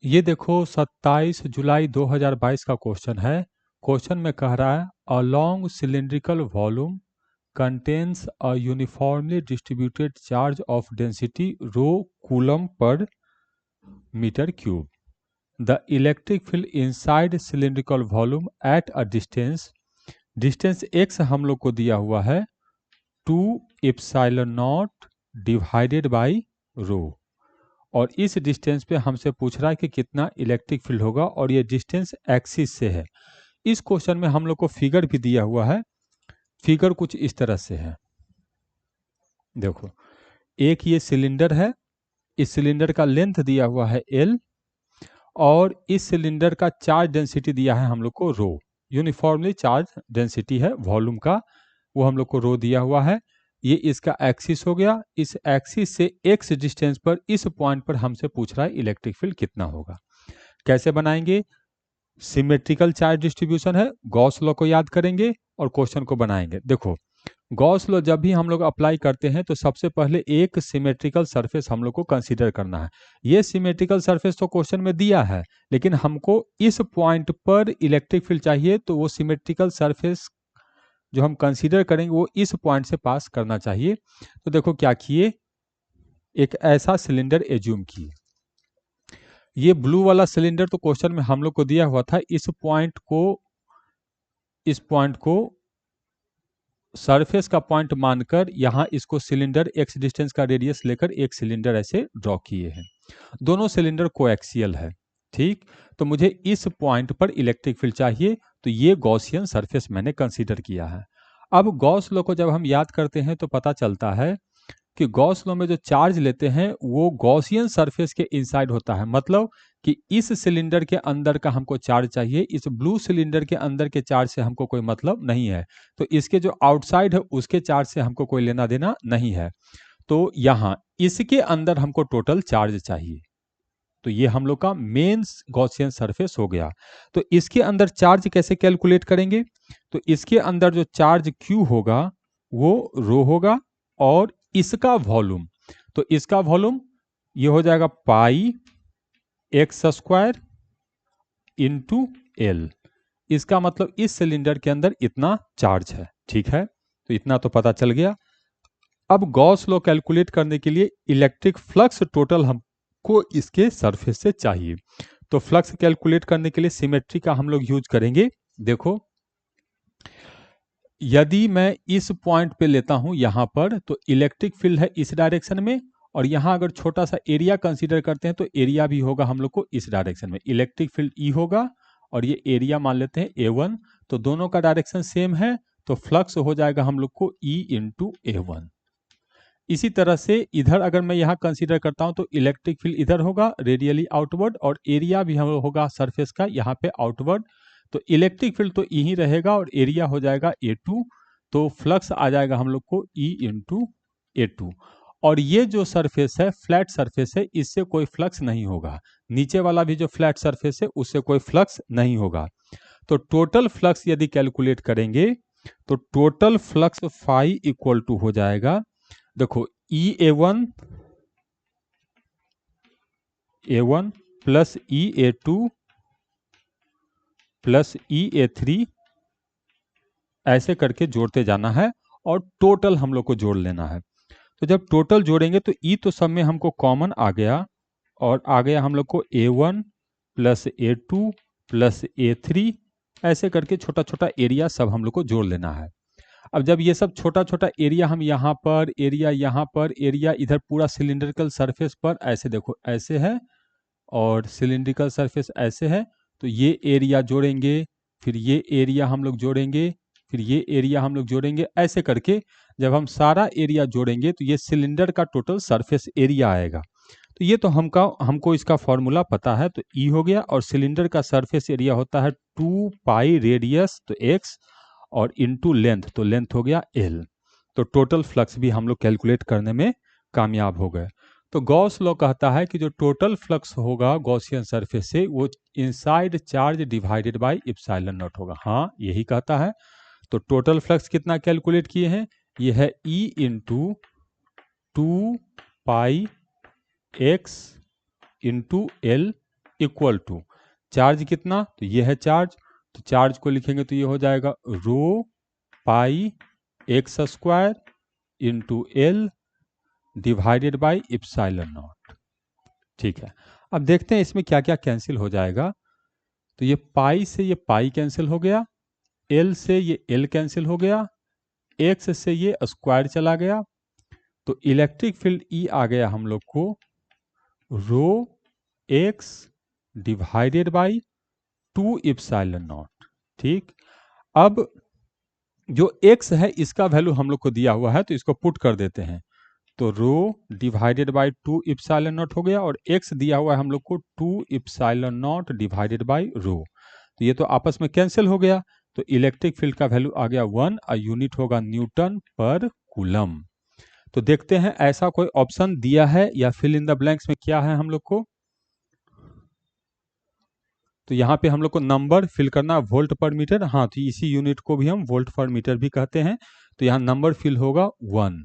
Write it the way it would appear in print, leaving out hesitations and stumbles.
ये देखो 27 जुलाई 2022 का क्वेश्चन है। क्वेश्चन में कह रहा है a long cylindrical volume contains a uniformly distributed charge of density rho coulomb per metre cube. The electric field inside cylindrical volume at a distance x हम लोग को दिया हुआ है 2 epsilon not divided by rho, और इस distance पे हमसे पूछ रहा है कि कितना इलेक्ट्रिक फील्ड होगा, और ये डिस्टेंस एक्सिस से है। इस क्वेश्चन में हम लोग को फिगर भी दिया हुआ है। फिगर कुछ इस तरह से है, देखो एक ये सिलेंडर है, इस सिलेंडर का लेंथ दिया हुआ है L, और इस सिलेंडर का चार्ज डेंसिटी दिया है हम लोग को रो। यूनिफॉर्मली चार्ज डेंसिटी है वॉल्यूम का, वो हम लोग को रो दिया हुआ है। ये इसका एक्सिस हो गया। इस एक्सिस से x डिस्टेंस पर इस पॉइंट पर हमसे पूछ रहा है इलेक्ट्रिक फील्ड कितना होगा। कैसे बनाएंगे? सिमेट्रिकल चार्ज डिस्ट्रीब्यूशन है, गॉस लॉ को याद करेंगे और क्वेश्चन को बनाएंगे। देखो गॉस लॉ जब भी हम लोग अप्लाई करते हैं तो सबसे पहले एक सिमेट्रिकल सरफेस हम लोग को कंसीडर करना है। ये सिमेट्रिकल सरफेस तो क्वेश्चन में दिया है, लेकिन हमको इस पॉइंट पर इलेक्ट्रिक फील्ड चाहिए, तो वो सिमेट्रिकल सरफेस जो हम कंसीडर करेंगे वो इस पॉइंट से पास करना चाहिए। तो देखो क्या किए, एक ऐसा सिलेंडर एज्यूम किए। ये ब्लू वाला सिलेंडर तो क्वेश्चन में हम लोग को दिया हुआ था, इस पॉइंट को सरफेस का पॉइंट मानकर यहाँ इसको सिलेंडर एक्स डिस्टेंस का रेडियस लेकर एक सिलेंडर ऐसे ड्रॉ किए हैं। दोनों सिलेंडर कोएक्सियल है, ठीक। तो मुझे इस पॉइंट पर इलेक्ट्रिक फील्ड चाहिए, तो ये गॉसियन सरफेस मैंने कंसीडर किया है। अब गॉस लॉ को जब हम याद करते हैं तो पता चलता है कि गॉस लॉ में जो चार्ज लेते हैं वो गॉसियन सरफेस के इनसाइड होता है। मतलब कि इस सिलेंडर के अंदर का हमको चार्ज चाहिए, इस ब्लू सिलेंडर के अंदर के चार्ज से हमको कोई मतलब नहीं है। तो इसके जो आउटसाइड है उसके चार्ज से हमको कोई लेना देना नहीं है। तो यहाँ इसके अंदर हमको टोटल चार्ज चाहिए, तो ये हम लोग का मेन गॉसियन सरफेस हो गया। तो इसके अंदर चार्ज कैसे कैलकुलेट करेंगे? तो इसके अंदर जो चार्ज Q होगा वो रो होगा, और इसका वॉल्यूम, तो इसका वॉल्यूम ये हो जाएगा पाई एक्स स्क्वायर इंटू एल। इसका मतलब इस सिलेंडर के अंदर इतना चार्ज है, ठीक है। तो इतना तो पता चल गया। अब गॉस लॉ कैलकुलेट करने के लिए इलेक्ट्रिक फ्लक्स टोटल हमको इसके सरफेस से चाहिए। तो फ्लक्स कैलकुलेट करने के लिए सिमेट्री का हम लोग यूज करेंगे। देखो यदि मैं इस पॉइंट पे लेता हूं यहां पर, तो इलेक्ट्रिक फील्ड है इस डायरेक्शन में, और यहां अगर छोटा सा एरिया कंसीडर करते हैं तो एरिया भी होगा हम लोग को इस डायरेक्शन में। इलेक्ट्रिक फील्ड ई होगा और ये एरिया मान लेते हैं A1, तो दोनों का डायरेक्शन सेम है, तो फ्लक्स हो जाएगा हम लोग को E इंटू A1। इसी तरह से इधर अगर मैं यहाँ कंसीडर करता हूं तो इलेक्ट्रिक फील्ड इधर होगा रेडियली आउटवर्ड, और एरिया भी हम होगा सरफेस का यहाँ पे आउटवर्ड। तो इलेक्ट्रिक फील्ड तो यही रहेगा और एरिया हो जाएगा A2। तो फ्लक्स आ जाएगा हम लोग को E इंटू A2। और ये जो सरफेस है फ्लैट सरफेस है, इससे कोई फ्लक्स नहीं होगा। नीचे वाला भी जो फ्लैट सरफेस है उससे कोई फ्लक्स नहीं होगा। तो टोटल फ्लक्स यदि कैलकुलेट करेंगे तो total flux phi equal to हो जाएगा, देखो E A1 plus E A2 plus E A3, ऐसे करके जोड़ते जाना है और टोटल हम लोग को जोड़ लेना है। तो जब टोटल जोड़ेंगे तो E तो सब में हमको कॉमन आ गया, और आ गया हम लोग को A1 plus A2 plus A3, ऐसे करके छोटा छोटा एरिया सब हम लोग को जोड़ लेना है। अब जब ये सब छोटा छोटा एरिया हम यहाँ पर, एरिया यहाँ पर, एरिया इधर पूरा सिलिंड्रिकल सरफेस पर ऐसे देखो ऐसे है, और सिलिंड्रिकल सरफेस ऐसे है, तो ये एरिया जोड़ेंगे, फिर ये एरिया हम लोग जोड़ेंगे, फिर ये एरिया हम लोग जोड़ेंगे, ऐसे करके जब हम सारा एरिया जोड़ेंगे तो ये सिलेंडर का टोटल सरफेस एरिया आएगा। तो ये तो हमको इसका फॉर्मूला पता है, तो E हो गया, और सिलेंडर का सरफेस एरिया होता है 2 पाई रेडियस तो x, और इनटू लेंथ, तो लेंथ हो गया L। तो टोटल फ्लक्स भी हम लोग कैलकुलेट करने में कामयाब हो गए। तो गॉस लॉ कहता है कि जो टोटल फ्लक्स होगा गॉसियन सरफेस से वो inside charge divided by epsilon not होगा। हाँ यही कहता है। तो टोटल फ्लक्स कितना कैलकुलेट किए हैं, ये है E into 2 pi X into L equal to charge कितना, तो ये है चार्ज, तो चार्ज को लिखेंगे तो ये हो जाएगा rho pi X square into L divided by epsilon nought. ठीक है, अब देखते हैं इसमें क्या क्या कैंसिल हो जाएगा। तो ये पाई से ये पाई कैंसिल हो गया, एल से ये एल कैंसिल हो गया, एक्स से ये स्क्वायर चला गया, तो इलेक्ट्रिक फील्ड ई आ गया हम लोग को rho X divided by 2 epsilon nought. ठीक, अब जो x है इसका वैल्यू हम लोग को दिया हुआ है तो इसको पुट कर देते हैं, तो रो डिवाइडेड बाई 2 इप्सिलॉन नॉट हो गया और x दिया हुआ है हम लोग को 2 इप्सिलॉन नॉट डिवाइडेड बाई रो, तो ये तो आपस में कैंसिल हो गया, तो इलेक्ट्रिक फील्ड का वैल्यू आ गया 1 और यूनिट होगा न्यूटन पर कूलम। तो देखते हैं ऐसा कोई ऑप्शन दिया है या फिल इन द ब्लैंक्स में क्या है हम लोग को। तो यहाँ पे हम लोग को नंबर फिल करना वोल्ट पर मीटर, हाँ तो इसी यूनिट को भी हम वोल्ट पर मीटर भी कहते हैं, तो यहाँ नंबर फिल होगा 1।